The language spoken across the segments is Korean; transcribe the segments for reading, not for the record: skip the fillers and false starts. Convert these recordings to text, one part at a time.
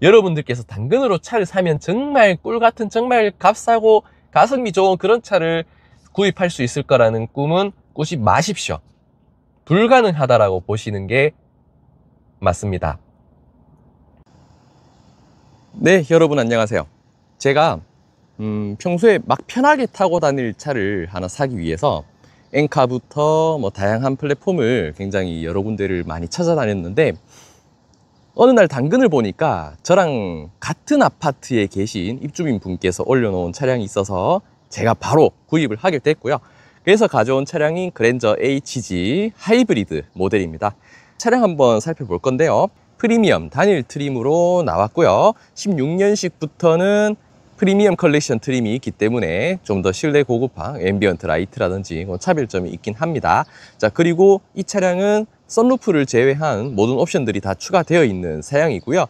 여러분들께서 당근으로 차를 사면 정말 꿀같은, 정말 값싸고 가성비 좋은 그런 차를 구입할 수 있을 거라는 꿈은 꾸지 마십시오. 불가능하다라고 보시는 게 맞습니다. 네, 여러분 안녕하세요. 제가 평소에 막 편하게 타고 다닐 차를 하나 사기 위해서 엔카부터 뭐 다양한 플랫폼을 굉장히 여러 군데를 많이 찾아다녔는데, 어느 날 당근을 보니까 저랑 같은 아파트에 계신 입주민 분께서 올려놓은 차량이 있어서 제가 바로 구입을 하게 됐고요. 그래서 가져온 차량이 그랜저 HG 하이브리드 모델입니다. 차량 한번 살펴볼 건데요. 프리미엄 단일 트림으로 나왔고요. 16년식부터는 프리미엄 컬렉션 트림이 있기 때문에 좀 더 실내 고급화, 앰비언트 라이트라든지 차별점이 있긴 합니다. 자, 그리고 이 차량은 선루프를 제외한 모든 옵션들이 다 추가되어 있는 사양이고요.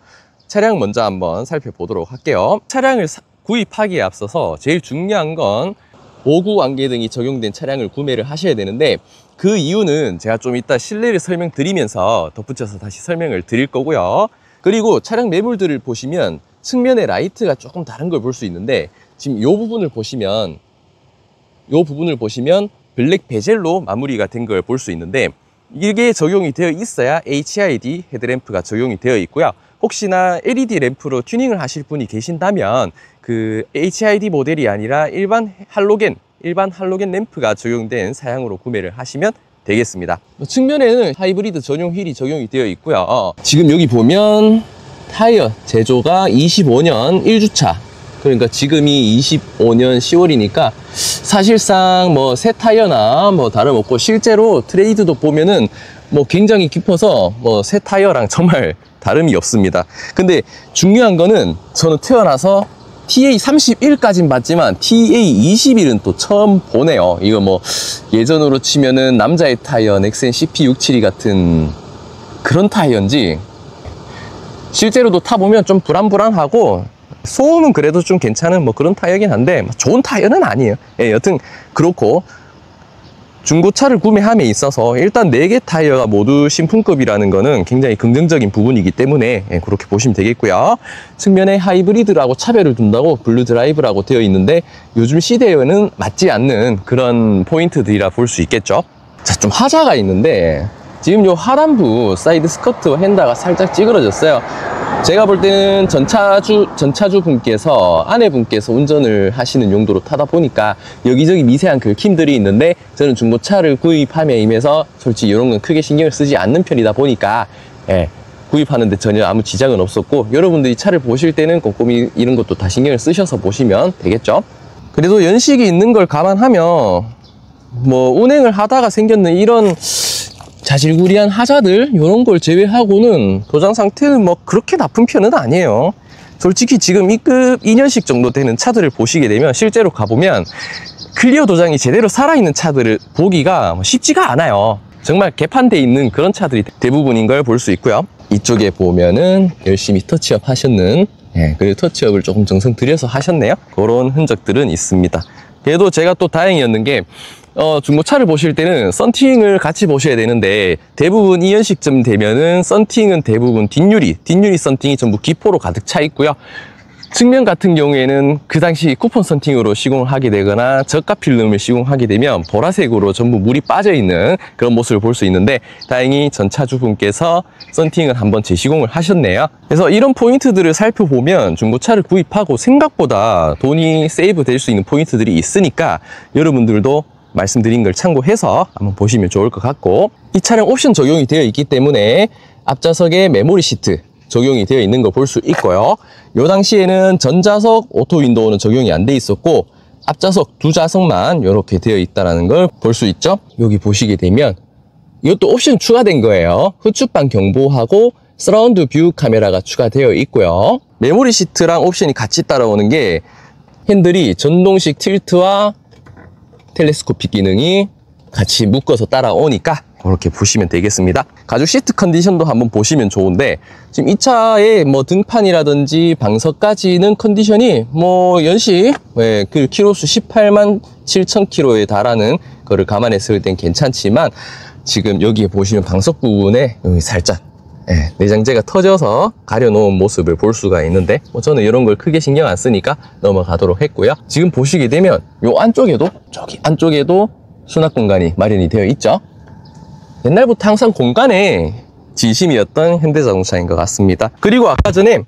차량 먼저 한번 살펴보도록 할게요. 차량을 구입하기에 앞서서 제일 중요한 건 보구 안개등이 적용된 차량을 구매를 하셔야 되는데, 그 이유는 제가 좀 이따 실내를 설명드리면서 덧붙여서 다시 설명을 드릴 거고요. 그리고 차량 매물들을 보시면 측면의 라이트가 조금 다른 걸 볼 수 있는데, 지금 이 부분을 보시면 블랙 베젤로 마무리가 된 걸 볼 수 있는데, 이게 적용이 되어 있어야 HID 헤드램프가 적용이 되어 있고요. 혹시나 LED 램프로 튜닝을 하실 분이 계신다면 그 HID 모델이 아니라 일반 할로겐 램프가 적용된 사양으로 구매를 하시면 되겠습니다. 측면에는 하이브리드 전용 휠이 적용이 되어 있고요. 지금 여기 보면 타이어 제조가 25년 1주차, 그러니까 지금이 25년 10월이니까 사실상 뭐 새 타이어나 뭐 다름없고, 실제로 트레이드도 보면은 뭐 굉장히 깊어서 뭐 새 타이어랑 정말 다름이 없습니다. 근데 중요한 거는 저는 태어나서 TA31까진 봤지만 TA21은 또 처음 보네요. 이거 뭐 예전으로 치면은 남자의 타이어 넥센 CP672 같은 그런 타이어인지, 실제로도 타보면 좀 불안불안하고 소음은 그래도 좀 괜찮은 뭐 그런 타이어긴 한데 좋은 타이어는 아니에요. 예, 여튼 그렇고, 중고차를 구매함에 있어서 일단 4개 타이어가 모두 신품급이라는 거는 굉장히 긍정적인 부분이기 때문에 그렇게 보시면 되겠고요. 측면에 하이브리드라고 차별을 둔다고 블루 드라이브라고 되어 있는데, 요즘 시대에는 맞지 않는 그런 포인트들이라 볼 수 있겠죠. 자, 좀 하자가 있는데, 지금 요 하단부 사이드 스커트 핸다가 살짝 찌그러졌어요. 제가 볼 때는 전차주 분께서, 아내분께서 운전을 하시는 용도로 타다 보니까 여기저기 미세한 긁힘들이 있는데, 저는 중고차를 구입함에 임해서 솔직히 이런 건 크게 신경을 쓰지 않는 편이다 보니까 구입하는데 전혀 아무 지장은 없었고, 여러분들이 차를 보실 때는 꼼꼼히 이런 것도 다 신경을 쓰셔서 보시면 되겠죠. 그래도 연식이 있는 걸 감안하면 뭐 운행을 하다가 생겼는 이런 자질구리한 하자들, 이런 걸 제외하고는 도장 상태는 뭐 그렇게 나쁜 편은 아니에요. 솔직히 지금 2급 2년식 정도 되는 차들을 보시게 되면 실제로 가보면 클리어 도장이 제대로 살아있는 차들을 보기가 쉽지가 않아요. 정말 개판돼 있는 그런 차들이 대부분인 걸 볼 수 있고요. 이쪽에 보면은 열심히 터치업 하셨는, 그리고 터치업을 조금 정성 들여서 하셨네요. 그런 흔적들은 있습니다. 그래도 제가 또 다행이었는 게, 중고차를 보실 때는 썬팅을 같이 보셔야 되는데, 대부분 2년식쯤 되면은 썬팅은 대부분 뒷유리 썬팅이 전부 기포로 가득 차 있고요. 측면 같은 경우에는 그 당시 쿠폰 썬팅으로 시공을 하게 되거나 저가 필름을 시공하게 되면 보라색으로 전부 물이 빠져 있는 그런 모습을 볼 수 있는데, 다행히 전차주분께서 썬팅을 한번 재시공을 하셨네요. 그래서 이런 포인트들을 살펴보면 중고차를 구입하고 생각보다 돈이 세이브 될 수 있는 포인트들이 있으니까, 여러분들도 말씀드린 걸 참고해서 한번 보시면 좋을 것 같고, 이 차량 옵션 적용이 되어 있기 때문에 앞좌석에 메모리 시트 적용이 되어 있는 거 볼 수 있고요. 요 당시에는 전좌석 오토 윈도우는 적용이 안 돼 있었고, 앞좌석 두 좌석만 이렇게 되어 있다는 걸 볼 수 있죠. 여기 보시게 되면 이것도 옵션 추가된 거예요. 후측방 경보하고 서라운드 뷰 카메라가 추가되어 있고요. 메모리 시트랑 옵션이 같이 따라오는 게, 핸들이 전동식 틸트와 텔레스코픽 기능이 같이 묶어서 따라오니까 그렇게 보시면 되겠습니다. 가죽 시트 컨디션도 한번 보시면 좋은데, 지금 이 차의 뭐 등판이라든지 방석까지는 컨디션이 뭐 연식 그 키로수 18만 7천 킬로에 달하는 거를 감안했을 땐 괜찮지만, 지금 여기에 보시면 방석 부분에 여기 살짝 내장재가 터져서 가려놓은 모습을 볼 수가 있는데 저는 이런 걸 크게 신경 안 쓰니까 넘어가도록 했고요. 지금 보시게 되면 요 안쪽에도 저기 안쪽에도 수납 공간이 마련이 되어 있죠. 옛날부터 항상 공간에 진심이었던 현대자동차인 것 같습니다. 그리고 아까 전에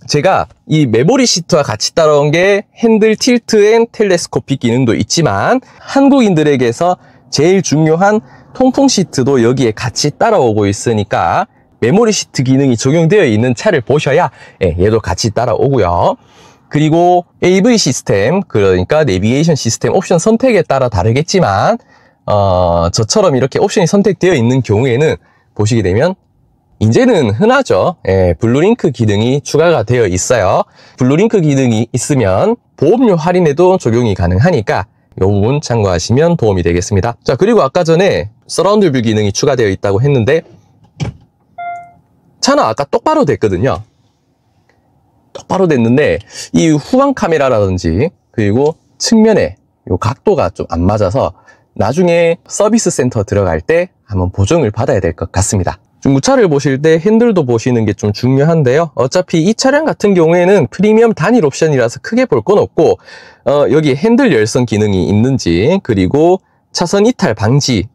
제가 이 메모리 시트와 같이 따라온 게 핸들 틸트 앤 텔레스코픽 기능도 있지만 한국인들에게서 제일 중요한 통풍 시트도 여기에 같이 따라오고 있으니까 메모리 시트 기능이 적용되어 있는 차를 보셔야 얘도 같이 따라오고요. 그리고 AV 시스템, 그러니까 내비게이션 시스템 옵션 선택에 따라 다르겠지만 저처럼 이렇게 옵션이 선택되어 있는 경우에는 보시게 되면 이제는 흔하죠. 블루링크 기능이 추가가 되어 있어요. 블루링크 기능이 있으면 보험료 할인에도 적용이 가능하니까 이 부분 참고하시면 도움이 되겠습니다. 자, 그리고 아까 전에 서라운드 뷰 기능이 추가되어 있다고 했는데 차는 아까 똑바로 됐거든요. 똑바로 됐는데 이 후방 카메라라든지 그리고 측면에 이 각도가 좀 안 맞아서 나중에 서비스 센터 들어갈 때 한번 보정을 받아야 될 것 같습니다. 중고차를 보실 때 핸들도 보시는 게 좀 중요한데요. 어차피 이 차량 같은 경우에는 프리미엄 단일 옵션이라서 크게 볼 건 없고 여기 핸들 열선 기능이 있는지 그리고 차선 이탈 방지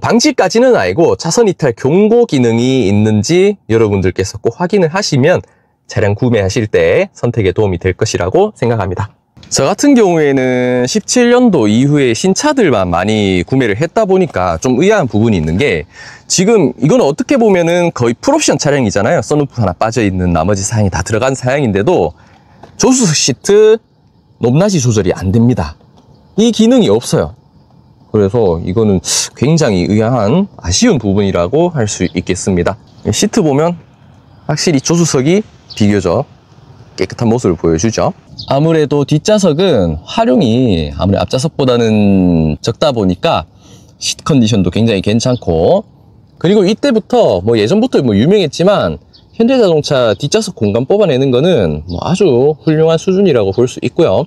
방지까지는 아니고 차선 이탈 경고 기능이 있는지 여러분들께서 꼭 확인을 하시면 차량 구매하실 때 선택에 도움이 될 것이라고 생각합니다. 저 같은 경우에는 17년도 이후에 신차들만 많이 구매를 했다 보니까 좀 의아한 부분이 있는 게 지금 이건 어떻게 보면은 거의 풀옵션 차량이잖아요. 선루프 하나 빠져있는 나머지 사양이 다 들어간 사양인데도 조수석 시트 높낮이 조절이 안 됩니다. 이 기능이 없어요. 그래서 이거는 굉장히 의아한 아쉬운 부분이라고 할 수 있겠습니다. 시트 보면 확실히 조수석이 비교적 깨끗한 모습을 보여주죠. 아무래도 뒷좌석은 활용이 아무래도 앞좌석보다는 적다 보니까 시트 컨디션도 굉장히 괜찮고 그리고 이때부터 예전부터 유명했지만 현대자동차 뒷좌석 공간 뽑아내는 거는 아주 훌륭한 수준이라고 볼 수 있고요.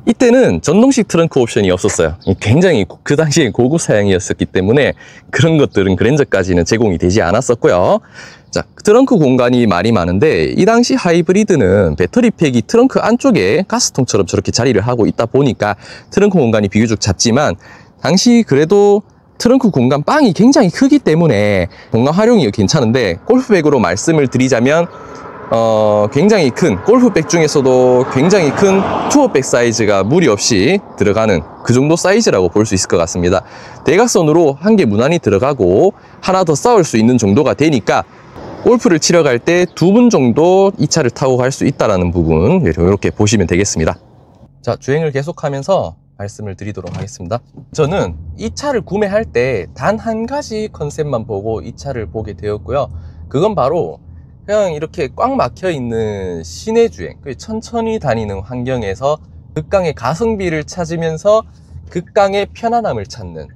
이때는 전동식 트렁크 옵션이 없었어요. 굉장히 그 당시에 고급 사양이었기 때문에 그런 것들은 그랜저까지는 제공이 되지 않았었고요. 자, 트렁크 공간이 말이 많은데 이 당시 하이브리드는 배터리팩이 트렁크 안쪽에 가스통처럼 저렇게 자리를 하고 있다 보니까 트렁크 공간이 비교적 작지만 당시 그래도 트렁크 공간 빵이 굉장히 크기 때문에 공간 활용이 괜찮은데 골프백으로 말씀을 드리자면 굉장히 큰 골프백 중에서도 굉장히 큰 투어백 사이즈가 무리 없이 들어가는 그 정도 사이즈라고 볼 수 있을 것 같습니다. 대각선으로 한 개 무난히 들어가고 하나 더 쌓을 수 있는 정도가 되니까 골프를 치러 갈 때 2분 정도 이 차를 타고 갈 수 있다는 부분 이렇게 보시면 되겠습니다. 자, 주행을 계속하면서 말씀을 드리도록 하겠습니다. 저는 이 차를 구매할 때 단 한 가지 컨셉만 보고 이 차를 보게 되었고요. 그건 바로 그냥 이렇게 꽉 막혀 있는 시내 주행, 천천히 다니는 환경에서 극강의 가성비를 찾으면서 극강의 편안함을 찾는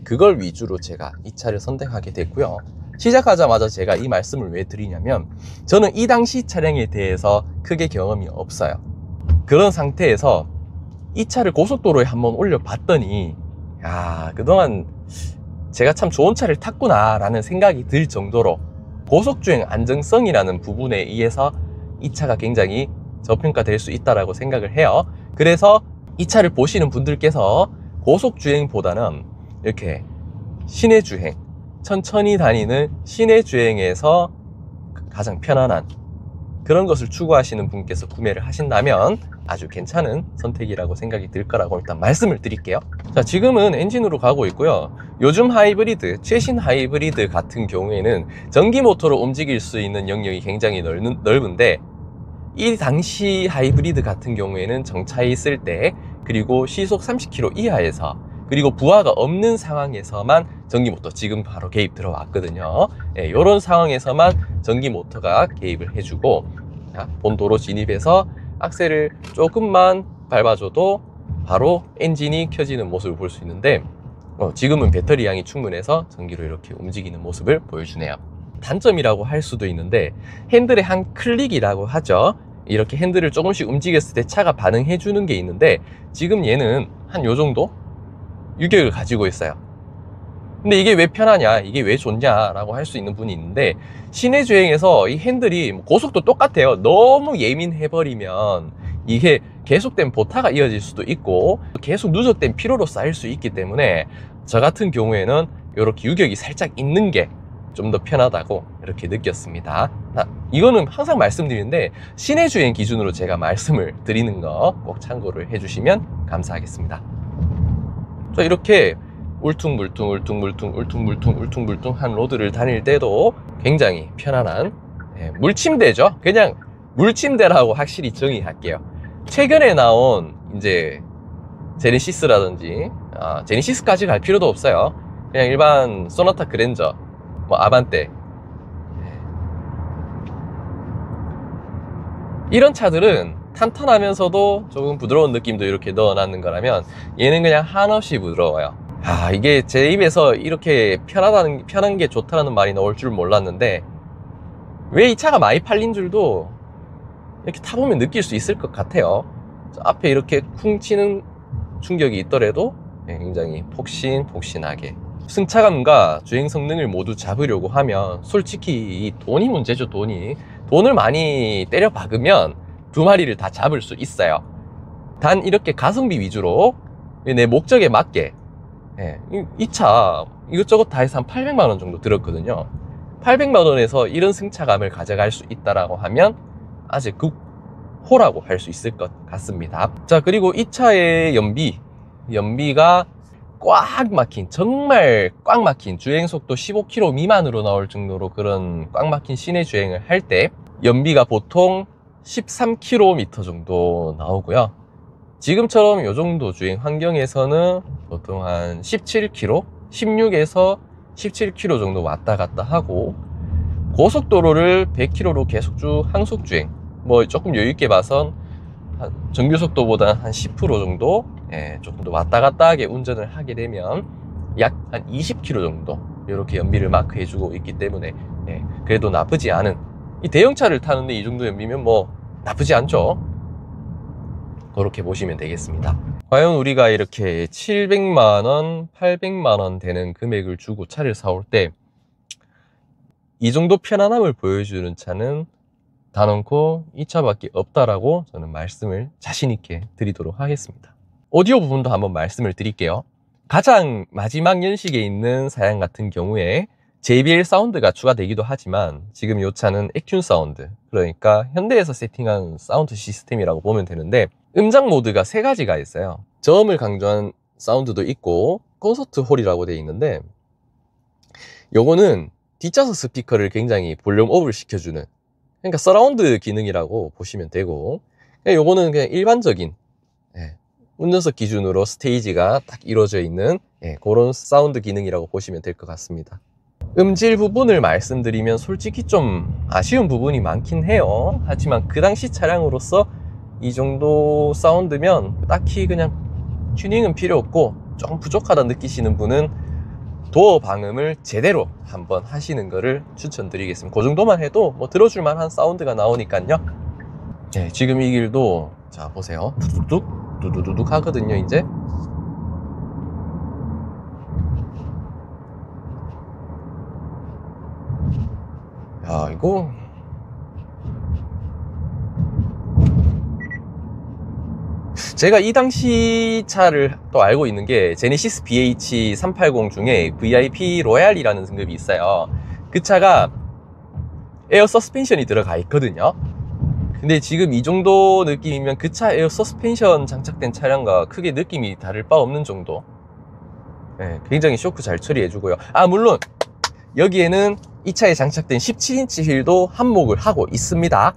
그걸 위주로 제가 이 차를 선택하게 됐고요. 시작하자마자 제가 이 말씀을 왜 드리냐면 저는 이 당시 차량에 대해서 크게 경험이 없어요. 그런 상태에서 이 차를 고속도로에 한번 올려봤더니 야, 그동안 제가 참 좋은 차를 탔구나 라는 생각이 들 정도로 고속주행 안정성이라는 부분에 의해서 이 차가 굉장히 저평가될 수 있다고 생각을 해요. 그래서 이 차를 보시는 분들께서 고속주행보다는 이렇게 시내주행, 천천히 다니는 시내주행에서 가장 편안한 그런 것을 추구하시는 분께서 구매를 하신다면 아주 괜찮은 선택이라고 생각이 들 거라고 일단 말씀을 드릴게요. 자, 지금은 엔진으로 가고 있고요. 요즘 하이브리드, 최신 하이브리드 같은 경우에는 전기 모터로 움직일 수 있는 영역이 굉장히 넓은데 이 당시 하이브리드 같은 경우에는 정차에 있을 때 그리고 시속 30km 이하에서 그리고 부하가 없는 상황에서만 전기 모터 지금 바로 개입 들어왔거든요. 이런 상황에서만 전기 모터가 개입을 해주고 본도로 진입해서 악셀을 조금만 밟아줘도 바로 엔진이 켜지는 모습을 볼 수 있는데 지금은 배터리 양이 충분해서 전기로 이렇게 움직이는 모습을 보여주네요. 단점이라고 할 수도 있는데 핸들의 한 클릭이라고 하죠. 이렇게 핸들을 조금씩 움직였을 때 차가 반응해 주는 게 있는데 지금 얘는 한 요 정도 유격을 가지고 있어요. 근데 이게 왜 편하냐, 이게 왜 좋냐라고 할 수 있는 분이 있는데, 시내 주행에서 이 핸들이 고속도 똑같아요. 너무 예민해버리면 이게 계속된 보타가 이어질 수도 있고 계속 누적된 피로로 쌓일 수 있기 때문에, 저 같은 경우에는 이렇게 유격이 살짝 있는 게 좀 더 편하다고 이렇게 느꼈습니다. 이거는 항상 말씀드리는데, 시내 주행 기준으로 제가 말씀을 드리는 거 꼭 참고를 해주시면 감사하겠습니다. 자, 이렇게 울퉁불퉁한 로드를 다닐 때도 굉장히 편안한 물침대죠. 그냥 물침대라고 확실히 정의할게요. 최근에 나온 이제 제네시스라든지, 제네시스까지 갈 필요도 없어요. 그냥 일반 소나타 그랜저, 뭐 아반떼, 이런 차들은 탄탄하면서도 조금 부드러운 느낌도 이렇게 넣어놨는 거라면, 얘는 그냥 한없이 부드러워요. 이게 제 입에서 이렇게 편한 게 좋다는 말이 나올 줄 몰랐는데, 왜 이 차가 많이 팔린 줄도 이렇게 타보면 느낄 수 있을 것 같아요. 앞에 이렇게 쿵 치는 충격이 있더라도 굉장히 폭신폭신하게, 승차감과 주행 성능을 모두 잡으려고 하면 솔직히 돈이 문제죠. 돈을 많이 때려 박으면 두 마리를 다 잡을 수 있어요. 단 이렇게 가성비 위주로 내 목적에 맞게, 이 차 이것저것 다 해서 한 800만 원 정도 들었거든요. 800만 원에서 이런 승차감을 가져갈 수 있다라고 하면 아직 극호라고 할 수 있을 것 같습니다. 자, 그리고 이 차의 연비가 꽉 막힌, 정말 꽉 막힌, 주행속도 15km 미만으로 나올 정도로 그런 꽉 막힌 시내 주행을 할 때 연비가 보통 13km 정도 나오고요. 지금처럼 이 정도 주행 환경에서는 보통 한 17km, 16에서 17km 정도 왔다 갔다 하고, 고속도로를 100km로 계속 쭉 항속 주행, 뭐 조금 여유있게 봐선 정규속도보다 한 10% 정도 조금 더 왔다 갔다 하게 운전을 하게 되면 약 한 20km 정도 이렇게 연비를 마크해 주고 있기 때문에, 그래도 나쁘지 않은, 이 대형차를 타는데 이 정도 연비면 뭐 나쁘지 않죠. 그렇게 보시면 되겠습니다. 과연 우리가 이렇게 700만원, 800만원 되는 금액을 주고 차를 사올 때 이 정도 편안함을 보여주는 차는 단언코 이 차밖에 없다라고 저는 말씀을 자신 있게 드리도록 하겠습니다. 오디오 부분도 한번 말씀을 드릴게요. 가장 마지막 연식에 있는 사양 같은 경우에 JBL 사운드가 추가되기도 하지만, 지금 이 차는 액튠 사운드, 그러니까 현대에서 세팅한 사운드 시스템이라고 보면 되는데, 음장 모드가 3가지가 있어요. 저음을 강조한 사운드도 있고 콘서트 홀이라고 되어 있는데, 요거는 뒷좌석 스피커를 굉장히 볼륨 업을 시켜주는, 그러니까 서라운드 기능이라고 보시면 되고, 요거는 그냥 일반적인 운전석 기준으로 스테이지가 딱 이루어져 있는 그런 사운드 기능이라고 보시면 될 것 같습니다. 음질 부분을 말씀드리면 솔직히 좀 아쉬운 부분이 많긴 해요. 하지만 그 당시 차량으로서 이 정도 사운드면 딱히 그냥 튜닝은 필요 없고, 좀 부족하다 느끼시는 분은 도어 방음을 제대로 한번 하시는 거를 추천드리겠습니다. 그 정도만 해도 뭐 들어줄 만한 사운드가 나오니까요. 지금 이 길도 자 보세요. 두두둑 하거든요. 이제 야, 이거 제가 이 당시 차를 또 알고 있는 게, 제네시스 BH380 중에 VIP 로얄이라는 등급이 있어요. 그 차가 에어 서스펜션이 들어가 있거든요. 근데 지금 이 정도 느낌이면 그 차 에어 서스펜션 장착된 차량과 크게 느낌이 다를 바 없는 정도. 굉장히 쇼크 잘 처리해주고요. 물론 여기에는 이 차에 장착된 17인치 휠도 한몫을 하고 있습니다.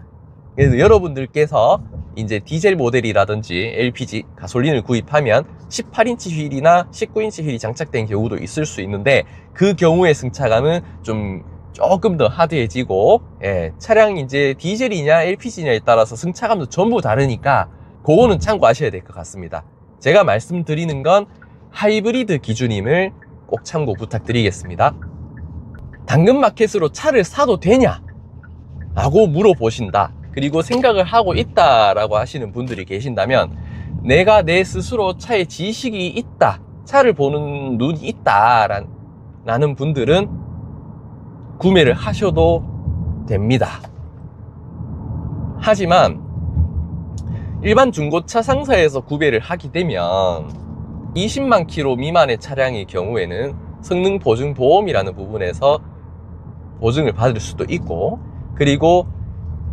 그래서 여러분들께서 이제 디젤 모델이라든지 LPG 가솔린을 구입하면 18인치 휠이나 19인치 휠이 장착된 경우도 있을 수 있는데, 그 경우의 승차감은 조금 더 하드해지고, 차량 이제 디젤이냐 LPG냐에 따라서 승차감도 전부 다르니까 그거는 참고하셔야 될 것 같습니다. 제가 말씀드리는 건 하이브리드 기준임을 꼭 참고 부탁드리겠습니다. 당근마켓으로 차를 사도 되냐? 라고 물어보신다. 그리고 생각을 하고 있다라고 하시는 분들이 계신다면, 내가 내 스스로 차에 지식이 있다, 차를 보는 눈이 있다라는 라는 분들은 구매를 하셔도 됩니다. 하지만 일반 중고차 상사에서 구매를 하게 되면 20만 킬로 미만의 차량의 경우에는 성능 보증 보험이라는 부분에서 보증을 받을 수도 있고, 그리고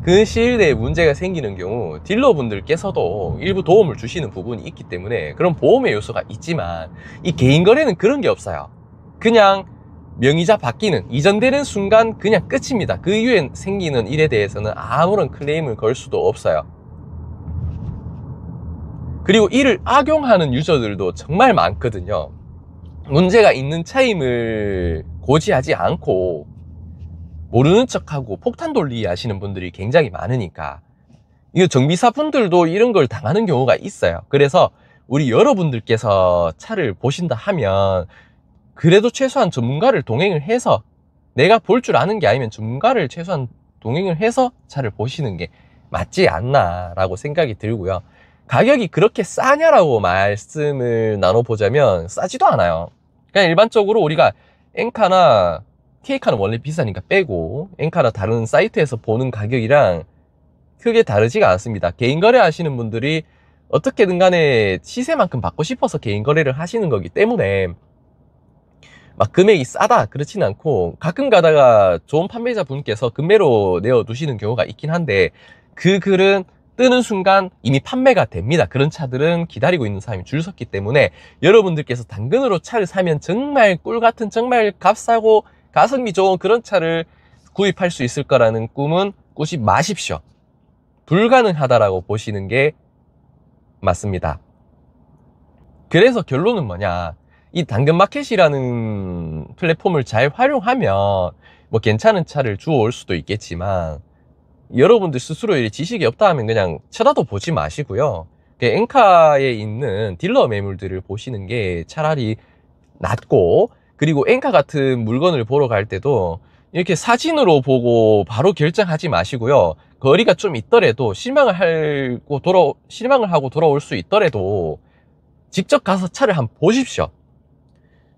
그 시일 내에 문제가 생기는 경우 딜러분들께서도 일부 도움을 주시는 부분이 있기 때문에 그런 보험의 요소가 있지만, 이 개인 거래는 그런 게 없어요. 그냥 명의자 바뀌는, 이전되는 순간 그냥 끝입니다. 그 이후에 생기는 일에 대해서는 아무런 클레임을 걸 수도 없어요. 그리고 이를 악용하는 유저들도 정말 많거든요. 문제가 있는 차임을 고지하지 않고 모르는 척하고 폭탄 돌리기 하시는 분들이 굉장히 많으니까, 이거 정비사분들도 이런 걸 당하는 경우가 있어요. 그래서 우리 여러분들께서 차를 보신다 하면 그래도 최소한 전문가를 동행을 해서, 내가 볼 줄 아는 게 아니면 전문가를 최소한 동행을 해서 차를 보시는 게 맞지 않나 라고 생각이 들고요. 가격이 그렇게 싸냐라고 말씀을 나눠보자면 싸지도 않아요. 그냥 일반적으로 우리가 엔카나 K카는 원래 비싸니까 빼고, 엔카나 다른 사이트에서 보는 가격이랑 크게 다르지가 않습니다. 개인 거래 하시는 분들이 어떻게든 간에 시세만큼 받고 싶어서 개인 거래를 하시는 거기 때문에 막 금액이 싸다 그렇진 않고, 가끔 가다가 좋은 판매자 분께서 금매로 내어 두시는 경우가 있긴 한데, 그 글은 뜨는 순간 이미 판매가 됩니다. 그런 차들은 기다리고 있는 사람이 줄 섰기 때문에 여러분들께서 당근으로 차를 사면 정말 꿀같은, 정말 값싸고 가성비 좋은 그런 차를 구입할 수 있을 거라는 꿈은 꾸지 마십시오. 불가능하다라고 보시는 게 맞습니다. 그래서 결론은 뭐냐, 이 당근마켓이라는 플랫폼을 잘 활용하면 뭐 괜찮은 차를 주워올 수도 있겠지만, 여러분들 스스로 지식이 없다 하면 그냥 쳐다도 보지 마시고요. 엔카에 있는 딜러 매물들을 보시는 게 차라리 낫고, 그리고 엔카 같은 물건을 보러 갈 때도 이렇게 사진으로 보고 바로 결정하지 마시고요. 거리가 좀 있더라도 실망을 하고 돌아올 수 있더라도 직접 가서 차를 한번 보십시오.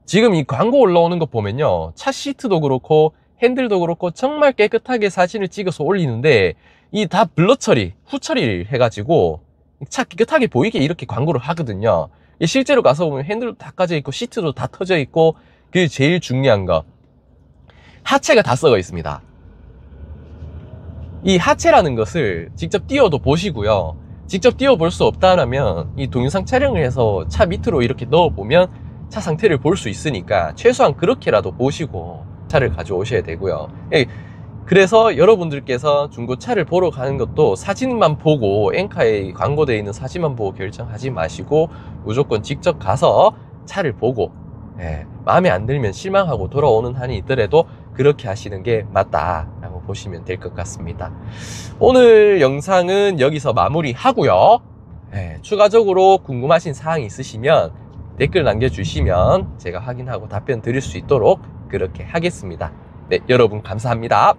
지금 이 광고 올라오는 거 보면요, 차 시트도 그렇고 핸들도 그렇고 정말 깨끗하게 사진을 찍어서 올리는데, 이 다 블러 처리, 후 처리를 해가지고 차 깨끗하게 보이게 이렇게 광고를 하거든요. 실제로 가서 보면 핸들도 다 까져 있고 시트도 다 터져 있고, 그게 제일 중요한 거, 하체가 다 썩어 있습니다. 이 하체라는 것을 직접 띄워도 보시고요. 직접 띄워 볼 수 없다면 이 동영상 촬영을 해서 차 밑으로 이렇게 넣어 보면 차 상태를 볼 수 있으니까 최소한 그렇게라도 보시고 차를 가져오셔야 되고요. 그래서 여러분들께서 중고차를 보러 가는 것도 사진만 보고, 엔카에 광고되어 있는 사진만 보고 결정하지 마시고 무조건 직접 가서 차를 보고, 마음에 안 들면 실망하고 돌아오는 한이 있더라도 그렇게 하시는 게 맞다라고 보시면 될 것 같습니다. 오늘 영상은 여기서 마무리하고요. 추가적으로 궁금하신 사항이 있으시면 댓글 남겨주시면 제가 확인하고 답변 드릴 수 있도록 그렇게 하겠습니다. 네, 여러분 감사합니다.